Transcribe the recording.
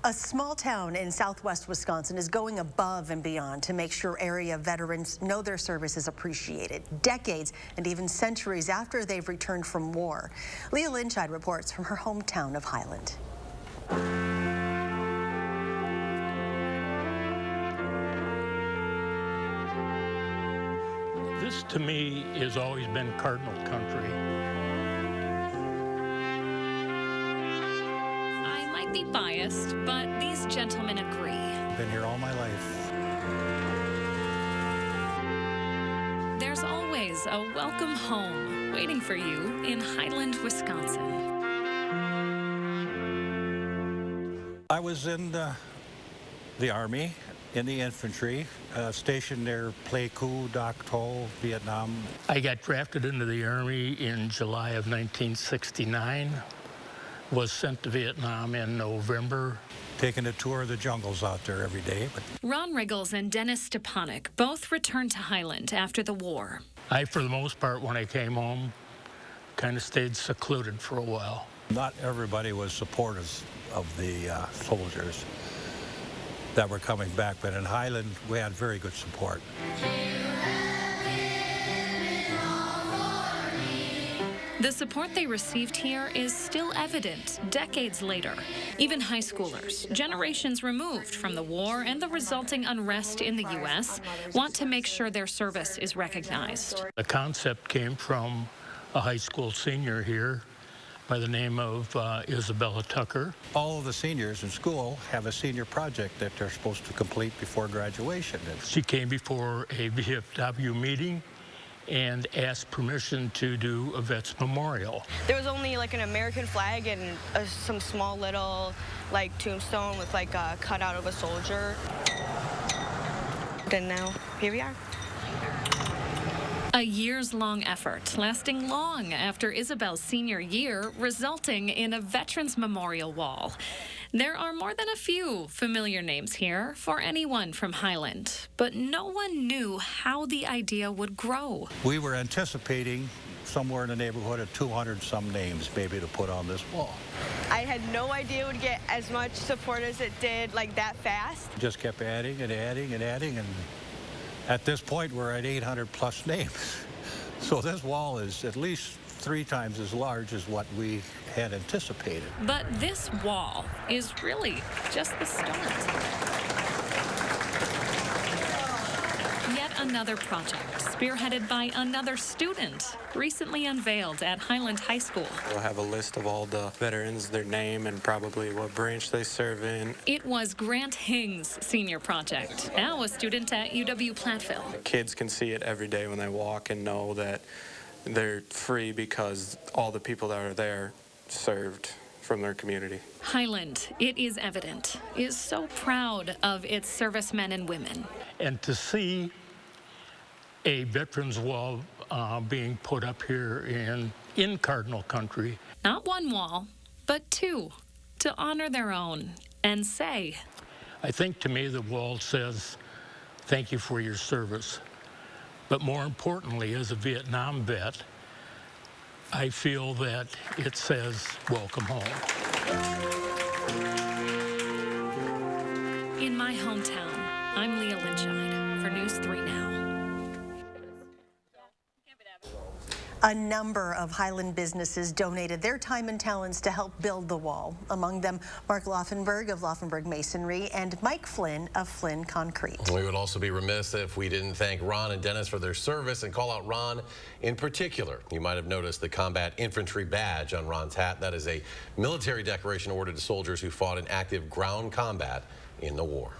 A small town in southwest Wisconsin is going above and beyond to make sure area veterans know their service is appreciated, decades and even centuries after they've returned from war. Leah Lynchide reports from her hometown of Highland. This, to me, has always been Cardinal country. I might be biased, but these gentlemen agree. I've been here all my life. There's always a welcome home waiting for you in Highland, Wisconsin. I was in the Army, in the infantry, stationed near Pleiku, Dak To, Vietnam. I got drafted into the Army in July of 1969, was sent to Vietnam in November. Taking a tour of the jungles out there every day. Ron Riggles and Dennis Stepanek both returned to Highland after the war. I, for the most part, when I came home, kind of stayed secluded for a while. Not everybody was supportive of the soldiers that were coming back, but in Highland, we had very good support. The support they received here is still evident decades later. Even high schoolers, generations removed from the war and the resulting unrest in the U.S., want to make sure their service is recognized. The concept came from a high school senior here by the name of Isabella Tucker. All of the seniors in school have a senior project that they're supposed to complete before graduation. She came before a VFW meeting and asked permission to do a vet's memorial. There was only like an American flag and some small little like tombstone with like a cutout of a soldier. Then now, here we are. A years-long effort, lasting long after Isabel's senior year, resulting in a Veterans Memorial Wall. There are more than a few familiar names here for anyone from Highland, but no one knew how the idea would grow. We were anticipating somewhere in the neighborhood of 200-some names maybe to put on this wall. I had no idea it would get as much support as it did, like that fast. Just kept adding and adding and adding, and at this point, we're at 800-plus names. So this wall is at least 3 times as large as what we had anticipated. But this wall is really just the start. Yet another project, spearheaded by another student, recently unveiled at Highland High School. We'll have a list of all the veterans, their name, and probably what branch they serve in. It was Grant Hing's senior project, now a student at UW-Platteville. Kids can see it every day when they walk and know that they're free because all the people that are there served from their community. Highland, it is evident, is so proud of its servicemen and women. And to see a veterans wall being put up here in Cardinal country. Not one wall, but 2, to honor their own and say. I think to me the wall says, thank you for your service. But more importantly, as a Vietnam vet, I feel that it says, welcome home. In my hometown, I'm Leah Lynchide for News 3 Now. A number of Highland businesses donated their time and talents to help build the wall. Among them, Mark Laufenberg of Laufenberg Masonry and Mike Flynn of Flynn Concrete. We would also be remiss if we didn't thank Ron and Dennis for their service and call out Ron in particular. You might have noticed the combat infantry badge on Ron's hat. That is a military decoration awarded to soldiers who fought in active ground combat in the war.